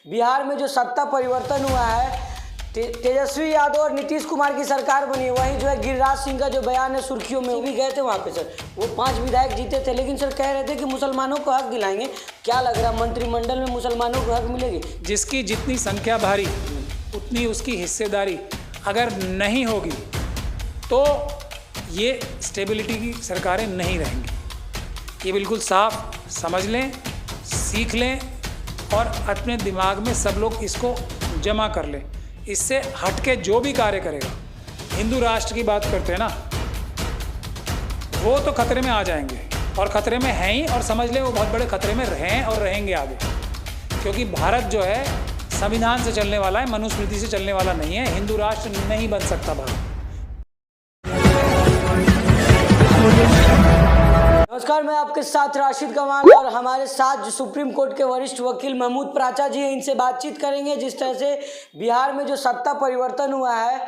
बिहार में जो सत्ता परिवर्तन हुआ है, तेजस्वी यादव और नीतीश कुमार की सरकार बनी, वहीं जो है गिरिराज सिंह का जो बयान है सुर्खियों में, वो भी गए थे वहाँ पे सर। वो 5 विधायक जीते थे, लेकिन सर कह रहे थे कि मुसलमानों को हक दिलाएंगे। क्या लग रहा है, मंत्रिमंडल में मुसलमानों को हक मिलेगी? जिसकी जितनी संख्या भारी उतनी उसकी हिस्सेदारी अगर नहीं होगी तो ये स्टेबिलिटी की सरकारें नहीं रहेंगी। ये बिल्कुल साफ समझ लें, सीख लें और अपने दिमाग में सब लोग इसको जमा कर लें। इससे हटके जो भी कार्य करेगा, हिंदू राष्ट्र की बात करते हैं ना, वो तो खतरे में आ जाएंगे और खतरे में हैं ही, और समझ लें वो बहुत बड़े खतरे में हैं और रहेंगे आगे। क्योंकि भारत जो है संविधान से चलने वाला है, मनुस्मृति से चलने वाला नहीं है। हिंदू राष्ट्र नहीं बन सकता भारत। नमस्कार, मैं आपके साथ राशिद कमाल और हमारे साथ जो सुप्रीम कोर्ट के वरिष्ठ वकील महमूद प्राचा जी हैं, इनसे बातचीत करेंगे। जिस तरह से बिहार में जो सत्ता परिवर्तन हुआ है,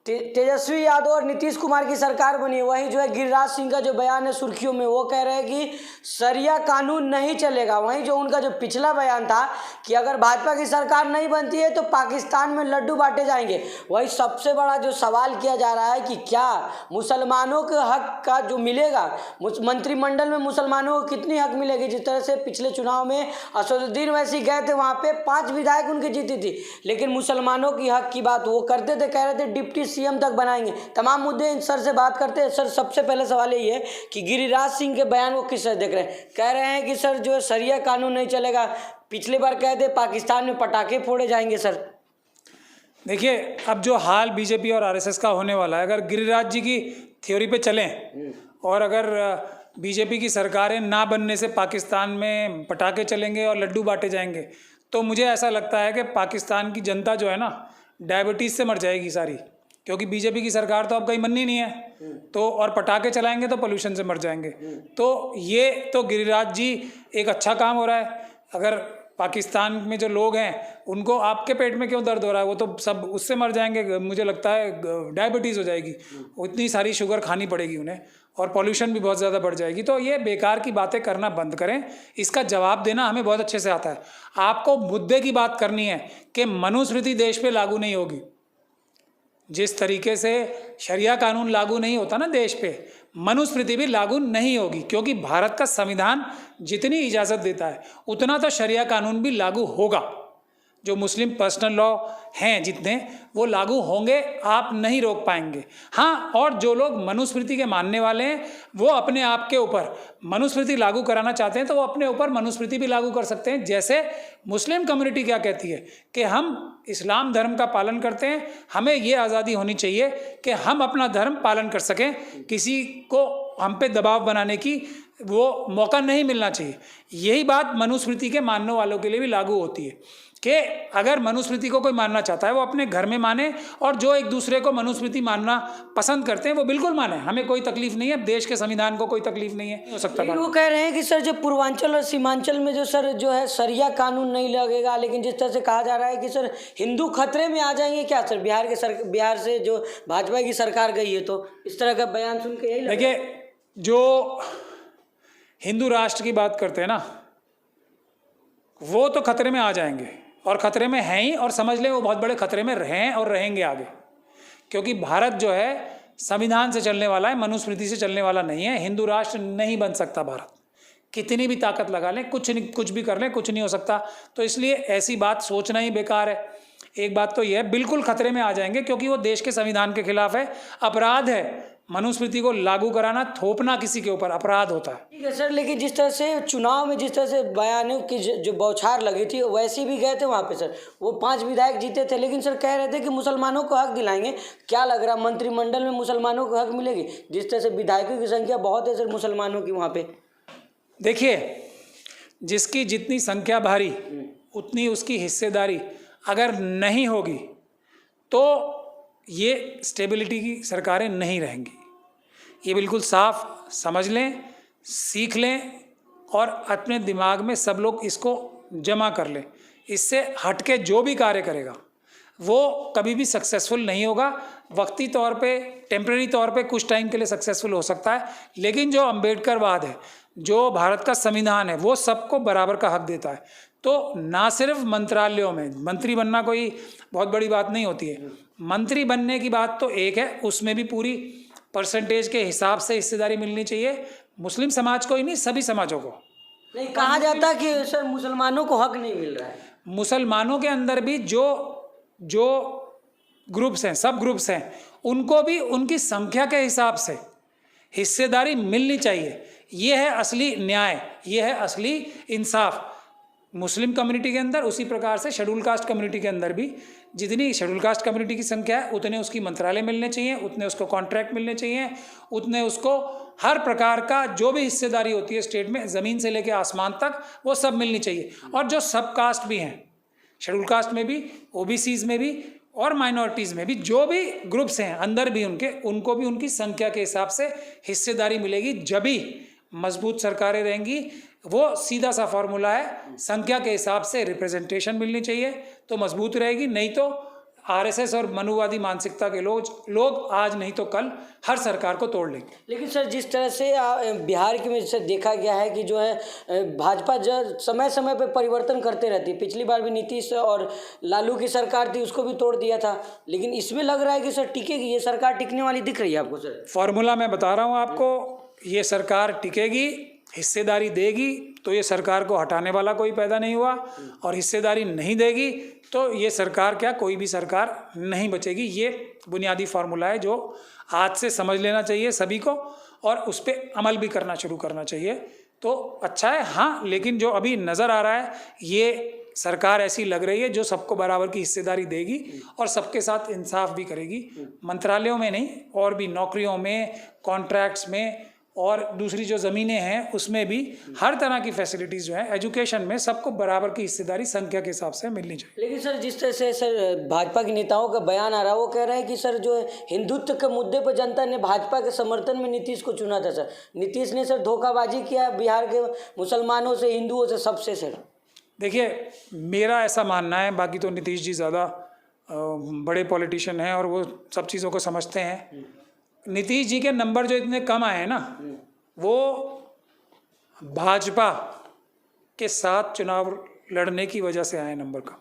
तेजस्वी यादव और नीतीश कुमार की सरकार बनी, वहीं जो है गिरिराज सिंह का जो बयान है सुर्खियों में, वो कह रहे हैं कि शरिया कानून नहीं चलेगा। वहीं जो उनका जो पिछला बयान था कि अगर भाजपा की सरकार नहीं बनती है तो पाकिस्तान में लड्डू बांटे जाएंगे। वही सबसे बड़ा जो सवाल किया जा रहा है कि क्या मुसलमानों के हक का जो मिलेगा, मंत्रिमंडल में मुसलमानों को कितनी हक मिलेगी। जिस तरह से पिछले चुनाव में असदुद्दीन ओवैसी गए थे, वहाँ पे 5 विधायक उनकी जीती थी, लेकिन मुसलमानों की हक की बात वो करते थे, कह रहे थे डिप्टी सीएम तक बनाएंगे। तमाम मुद्दे इन सर से बात करते हैं। सर, सबसे पहले सवाल यही है कि गिरिराज सिंह के बयान को किस तरह देख रहे हैं? कह रहे हैं कि सर जो है शरिया कानून नहीं चलेगा, पिछले बार कह दे पाकिस्तान में पटाखे फोड़े जाएंगे। सर देखिए, अब जो हाल बीजेपी और आरएसएस का होने वाला है, अगर गिरिराज जी की थ्योरी पे चलें और अगर बीजेपी की सरकारें ना बनने से पाकिस्तान में पटाखे चलेंगे और लड्डू बांटे जाएंगे, तो मुझे ऐसा लगता है कि पाकिस्तान की जनता जो है ना, डायबिटीज़ से मर जाएगी सारी। क्योंकि बीजेपी की सरकार तो अब कहीं बननी नहीं है, तो और पटाखे चलाएंगे तो पोल्यूशन से मर जाएंगे। तो ये तो गिरिराज जी एक अच्छा काम हो रहा है। अगर पाकिस्तान में जो लोग हैं उनको आपके पेट में क्यों दर्द हो रहा है, वो तो सब उससे मर जाएंगे। मुझे लगता है डायबिटीज़ हो जाएगी, इतनी सारी शुगर खानी पड़ेगी उन्हें, और पॉल्यूशन भी बहुत ज़्यादा बढ़ जाएगी। तो ये बेकार की बातें करना बंद करें। इसका जवाब देना हमें बहुत अच्छे से आता है। आपको मुद्दे की बात करनी है कि मनुस्मृति देश पे लागू नहीं होगी। जिस तरीके से शरिया कानून लागू नहीं होता ना देश पे, मनुस्मृति भी लागू नहीं होगी। क्योंकि भारत का संविधान जितनी इजाज़त देता है उतना तो शरिया कानून भी लागू होगा। जो मुस्लिम पर्सनल लॉ हैं जितने, वो लागू होंगे, आप नहीं रोक पाएंगे। हाँ, और जो लोग मनुस्मृति के मानने वाले हैं वो अपने आप के ऊपर मनुस्मृति लागू कराना चाहते हैं तो वो अपने ऊपर मनुस्मृति भी लागू कर सकते हैं। जैसे मुस्लिम कम्युनिटी क्या कहती है कि हम इस्लाम धर्म का पालन करते हैं, हमें ये आज़ादी होनी चाहिए कि हम अपना धर्म पालन कर सकें, किसी को हम पे दबाव बनाने की वो मौका नहीं मिलना चाहिए। यही बात मनुस्मृति के मानने वालों के लिए भी लागू होती है कि अगर मनुस्मृति को कोई मानना चाहता है वो अपने घर में माने, और जो एक दूसरे को मनुस्मृति मानना पसंद करते हैं वो बिल्कुल माने। हमें कोई तकलीफ नहीं है, देश के संविधान को कोई तकलीफ नहीं है, हो सकता है। वो कह रहे हैं कि सर जो पूर्वांचल और सीमांचल में जो सर जो है शरिया कानून नहीं लगेगा, लेकिन जिस तरह से कहा जा रहा है कि सर हिंदू खतरे में आ जाएंगे। क्या सर बिहार से जो भाजपा की सरकार गई है, तो इस तरह का बयान सुन के यही देखिए, जो हिंदू राष्ट्र की बात करते हैं ना, वो तो खतरे में आ जाएंगे और खतरे में हैं ही, और समझ लें वो बहुत बड़े खतरे में हैं और रहेंगे आगे। क्योंकि भारत जो है संविधान से चलने वाला है, मनुस्मृति से चलने वाला नहीं है। हिंदू राष्ट्र नहीं बन सकता भारत। कितनी भी ताकत लगा लें, कुछ भी कर लें, कुछ नहीं हो सकता। तो इसलिए ऐसी बात सोचना ही बेकार है। एक बात तो यह है, बिल्कुल खतरे में आ जाएंगे, क्योंकि वो देश के संविधान के खिलाफ है। अपराध है मनुस्मृति को लागू कराना, थोपना किसी के ऊपर अपराध होता है। ठीक है सर, लेकिन जिस तरह से चुनाव में जिस तरह से बयानों की जो बौछार लगी थी, वैसे भी गए थे वहाँ पे सर। वो 5 विधायक जीते थे, लेकिन सर कह रहे थे कि मुसलमानों को हक दिलाएंगे। क्या लग रहा है, मंत्रिमंडल में मुसलमानों को हक मिलेगी? जिस तरह से विधायकों की संख्या बहुत है सर मुसलमानों की वहाँ पे। देखिए, जिसकी जितनी संख्या भारी उतनी उसकी हिस्सेदारी अगर नहीं होगी तो ये स्टेबिलिटी की सरकारें नहीं रहेंगी। ये बिल्कुल साफ समझ लें, सीख लें और अपने दिमाग में सब लोग इसको जमा कर लें। इससे हटके जो भी कार्य करेगा वो कभी भी सक्सेसफुल नहीं होगा। वक्ती तौर पे, टेम्परेरी तौर पे कुछ टाइम के लिए सक्सेसफुल हो सकता है, लेकिन जो अम्बेडकरवाद है, जो भारत का संविधान है, वो सबको बराबर का हक देता है। तो ना सिर्फ मंत्रालयों में मंत्री बनना कोई बहुत बड़ी बात नहीं होती है, मंत्री बनने की बात तो एक है, उसमें भी पूरी परसेंटेज के हिसाब से हिस्सेदारी मिलनी चाहिए, मुस्लिम समाज को ही नहीं सभी समाजों को। नहीं कहा जाता है कि सर मुसलमानों को हक नहीं मिल रहा है। मुसलमानों के अंदर भी जो ग्रुप्स हैं, सब ग्रुप्स हैं, उनको भी उनकी संख्या के हिसाब से हिस्सेदारी मिलनी चाहिए। ये है असली न्याय, ये है असली इंसाफ। मुस्लिम कम्युनिटी के अंदर उसी प्रकार से शेड्यूल कास्ट कम्युनिटी के अंदर भी जितनी शेड्यूल कास्ट कम्युनिटी की संख्या है उतने उसकी मंत्रालय मिलने चाहिए, उतने उसको कॉन्ट्रैक्ट मिलने चाहिए, उतने उसको हर प्रकार का जो भी हिस्सेदारी होती है स्टेट में, ज़मीन से लेकर आसमान तक, वो सब मिलनी चाहिए। और जो सब कास्ट भी हैं, शेड्यूल कास्ट में भी, ओबीसीज में भी और माइनॉरिटीज़ में भी, जो भी ग्रुप्स हैं अंदर भी उनको भी उनकी संख्या के हिसाब से हिस्सेदारी मिलेगी। जब भी मजबूत सरकारें रहेंगी, वो सीधा सा फॉर्मूला है, संख्या के हिसाब से रिप्रेजेंटेशन मिलनी चाहिए तो मजबूत रहेगी। नहीं तो आरएसएस और मनुवादी मानसिकता के लोग आज नहीं तो कल हर सरकार को तोड़ लेंगे। लेकिन सर जिस तरह से बिहार के में से देखा गया है कि जो है भाजपा जो समय समय पे परिवर्तन करते रहती है, पिछली बार भी नीतीश और लालू की सरकार थी, उसको भी तोड़ दिया था, लेकिन इसमें लग रहा है कि सर टिकेगी, ये सरकार टिकने वाली दिख रही है आपको? सर फॉर्मूला मैं बता रहा हूँ आपको, ये सरकार टिकेगी, हिस्सेदारी देगी तो ये सरकार को हटाने वाला कोई पैदा नहीं हुआ, और हिस्सेदारी नहीं देगी तो ये सरकार क्या, कोई भी सरकार नहीं बचेगी। ये बुनियादी फार्मूला है जो आज से समझ लेना चाहिए सभी को, और उस पर अमल भी करना शुरू करना चाहिए तो अच्छा है। हाँ, लेकिन जो अभी नज़र आ रहा है, ये सरकार ऐसी लग रही है जो सबको बराबर की हिस्सेदारी देगी और सबके साथ इंसाफ भी करेगी, मंत्रालयों में नहीं और भी नौकरियों में, कॉन्ट्रैक्ट्स में, और दूसरी जो ज़मीनें हैं उसमें भी हर तरह की फैसिलिटीज़ जो है, एजुकेशन में, सबको बराबर की हिस्सेदारी संख्या के हिसाब से मिलनी चाहिए। लेकिन सर जिस तरह से सर भाजपा के नेताओं का बयान आ रहा है, वो कह रहे हैं कि सर जो है हिंदुत्व के मुद्दे पर जनता ने भाजपा के समर्थन में नीतीश को चुना था। सर नीतीश ने सर धोखाबाजी किया बिहार के मुसलमानों से, हिंदुओं से, सबसे। सर देखिए, मेरा ऐसा मानना है, बाकी तो नीतीश जी ज़्यादा बड़े पॉलिटिशियन हैं और वो सब चीज़ों को समझते हैं। नीतीश जी के नंबर जो इतने कम आए हैं ना, वो भाजपा के साथ चुनाव लड़ने की वजह से आए नंबर कम,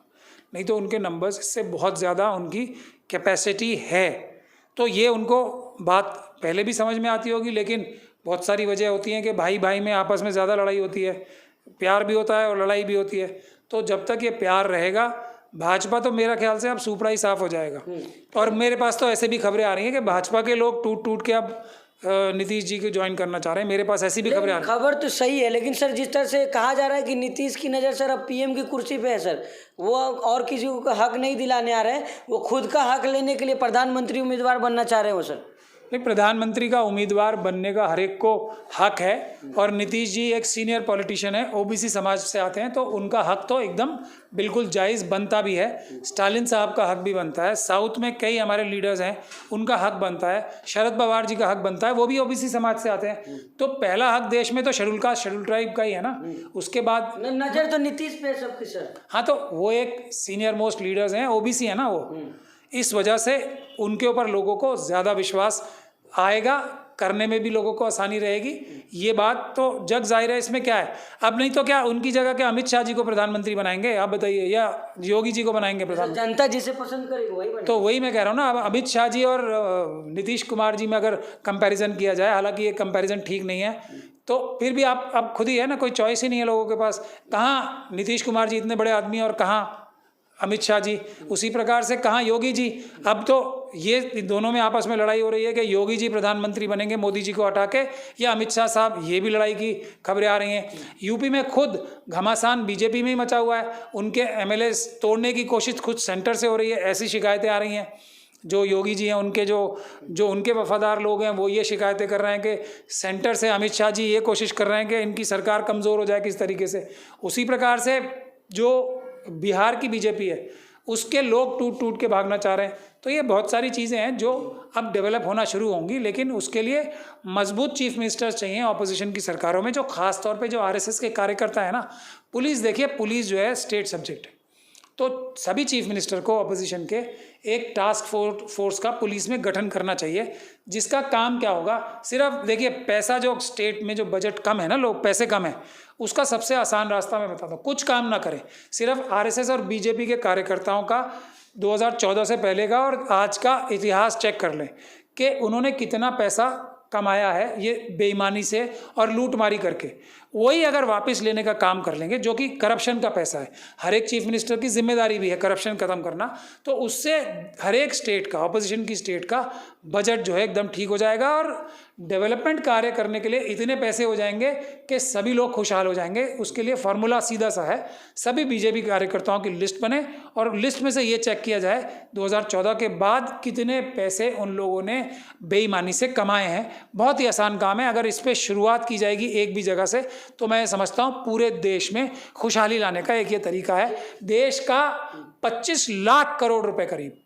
नहीं तो उनके नंबर्स इससे बहुत ज़्यादा उनकी कैपेसिटी है। तो ये उनको बात पहले भी समझ में आती होगी, लेकिन बहुत सारी वजह होती हैं कि भाई भाई में आपस में ज़्यादा लड़ाई होती है, प्यार भी होता है और लड़ाई भी होती है। तो जब तक ये प्यार रहेगा, भाजपा तो मेरा ख्याल से अब सुपड़ा ही साफ हो जाएगा। और मेरे पास तो ऐसे भी खबरें आ रही हैं कि भाजपा के लोग टूट के अब नीतीश जी को ज्वाइन करना चाह रहे हैं। मेरे पास ऐसी भी खबरें आ रही हैं। खबर तो सही है, लेकिन सर जिस तरह से कहा जा रहा है कि नीतीश की नज़र सर अब पीएम की कुर्सी पे है सर, वो और किसी को हक नहीं दिलाने आ रहे हैं, वो खुद का हक लेने के लिए प्रधानमंत्री उम्मीदवार बनना चाह रहे हो। सर नहीं, प्रधानमंत्री का उम्मीदवार बनने का हर एक को हक है, और नीतीश जी एक सीनियर पॉलिटिशियन है, ओबीसी समाज से आते हैं, तो उनका हक तो एकदम बिल्कुल जायज़ बनता भी है। स्टालिन साहब का हक भी बनता है, साउथ में कई हमारे लीडर्स हैं, उनका हक बनता है, शरद पवार जी का हक बनता है, वो भी ओबीसी समाज से आते हैं। तो पहला हक देश में तो शेड्यूल कास्ट, शेड्यूल ट्राइब का ही है ना। उसके बाद नज़र तो नीतीश पे सबकी। सर हाँ, तो वो एक सीनियर मोस्ट लीडर्स हैं, ओबीसी है ना वो, इस वजह से उनके ऊपर लोगों को ज़्यादा विश्वास आएगा, करने में भी लोगों को आसानी रहेगी। ये बात तो जग जाहिर है। इसमें क्या है, अब नहीं तो क्या उनकी जगह क्या अमित शाह जी को प्रधानमंत्री बनाएंगे, आप बताइए, या योगी जी को बनाएंगे प्रधानमंत्री? जनता जिसे पसंद करेगी वही बनेगा। तो वही मैं कह रहा हूँ ना, अब अमित शाह जी और नीतीश कुमार जी में अगर कंपैरिजन किया जाए, हालांकि ये कंपैरिजन ठीक नहीं है, तो फिर भी आप अब खुद ही है ना, कोई चॉइस ही नहीं है लोगों के पास। कहाँ नीतीश कुमार जी इतने बड़े आदमी और कहाँ अमित शाह जी, उसी प्रकार से कहाँ योगी जी। अब तो ये दोनों में आपस में लड़ाई हो रही है कि योगी जी प्रधानमंत्री बनेंगे मोदी जी को हटा के, या अमित शाह साहब, ये भी लड़ाई की खबरें आ रही हैं। यूपी में खुद घमासान बीजेपी में ही मचा हुआ है, उनके एमएलए तोड़ने की कोशिश खुद सेंटर से हो रही है, ऐसी शिकायतें आ रही हैं। जो योगी जी हैं, उनके जो उनके वफादार लोग हैं, वो ये शिकायतें कर रहे हैं कि सेंटर से अमित शाह जी ये कोशिश कर रहे हैं कि इनकी सरकार कमज़ोर हो जाए किस तरीके से। उसी प्रकार से जो बिहार की बीजेपी है, उसके लोग टूट के भागना चाह रहे हैं। तो ये बहुत सारी चीज़ें हैं जो अब डेवलप होना शुरू होंगी, लेकिन उसके लिए मजबूत चीफ मिनिस्टर्स चाहिए ऑपोजिशन की सरकारों में, जो खास तौर पे जो आरएसएस के कार्यकर्ता है ना। पुलिस देखिए, पुलिस जो है स्टेट सब्जेक्ट है, तो सभी चीफ मिनिस्टर को अपोजिशन के एक टास्क फोर्स का पुलिस में गठन करना चाहिए, जिसका काम क्या होगा, सिर्फ देखिए पैसा जो स्टेट में जो बजट कम है ना, लोग पैसे कम है, उसका सबसे आसान रास्ता मैं बताता हूँ, कुछ काम ना करें, सिर्फ आरएसएस और बीजेपी के कार्यकर्ताओं का 2014 से पहले का और आज का इतिहास चेक कर लें कि उन्होंने कितना पैसा कमाया है ये बेईमानी से और लूटमारी करके, वही अगर वापस लेने का काम कर लेंगे, जो कि करप्शन का पैसा है, हर एक चीफ मिनिस्टर की जिम्मेदारी भी है करप्शन खत्म करना, तो उससे हर एक स्टेट का, ऑपोजिशन की स्टेट का बजट जो है एकदम ठीक हो जाएगा और डेवलपमेंट कार्य करने के लिए इतने पैसे हो जाएंगे कि सभी लोग खुशहाल हो जाएंगे। उसके लिए फार्मूला सीधा सा है, सभी बीजेपी कार्यकर्ताओं की लिस्ट बने और लिस्ट में से ये चेक किया जाए 2014 के बाद कितने पैसे उन लोगों ने बेईमानी से कमाए हैं। बहुत ही आसान काम है, अगर इस पर शुरुआत की जाएगी एक भी जगह से तो मैं समझता हूँ पूरे देश में खुशहाली लाने का एक ये तरीका है। देश का 25 लाख करोड़ रुपए करीब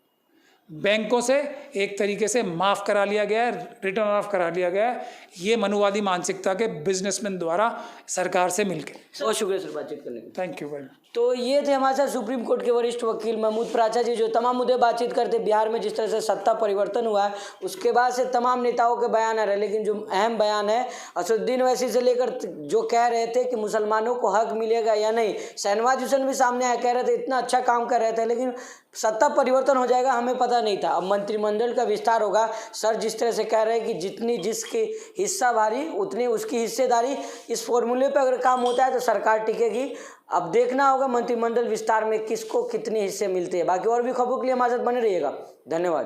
बैंकों से एक तरीके से माफ़ करा लिया गया है, रिटर्न ऑफ करा लिया गया है, ये मनुवादी मानसिकता के बिजनेसमैन द्वारा सरकार से मिलकर। बहुत शुक्रिया सर बातचीत करने के लिए। Thank you very much. तो ये थे हमारे साथ सुप्रीम कोर्ट के वरिष्ठ वकील महमूद प्राचा जी, जो तमाम मुद्दे बातचीत करते बिहार में जिस तरह से सत्ता परिवर्तन हुआ है उसके बाद से तमाम नेताओं के बयान आ रहे, लेकिन जो अहम बयान है असदुद्दीन ओवैसी से लेकर जो कह रहे थे कि मुसलमानों को हक मिलेगा या नहीं, शहनवाज हुसैन भी सामने आया कह रहे थे इतना अच्छा काम कर रहे थे, लेकिन सत्ता परिवर्तन हो जाएगा हमें पता नहीं था। अब मंत्रिमंडल का विस्तार होगा, सर जिस तरह से कह रहे हैं कि जितनी जिसकी हिस्सा भारी उतनी उसकी हिस्सेदारी, इस फॉर्मूले पर अगर काम होता है तो सरकार टिकेगी। अब देखना होगा मंत्रिमंडल विस्तार में किसको कितने हिस्से मिलते हैं। बाकी और भी खबरों के लिए हमारे साथ बने रहिएगा। धन्यवाद।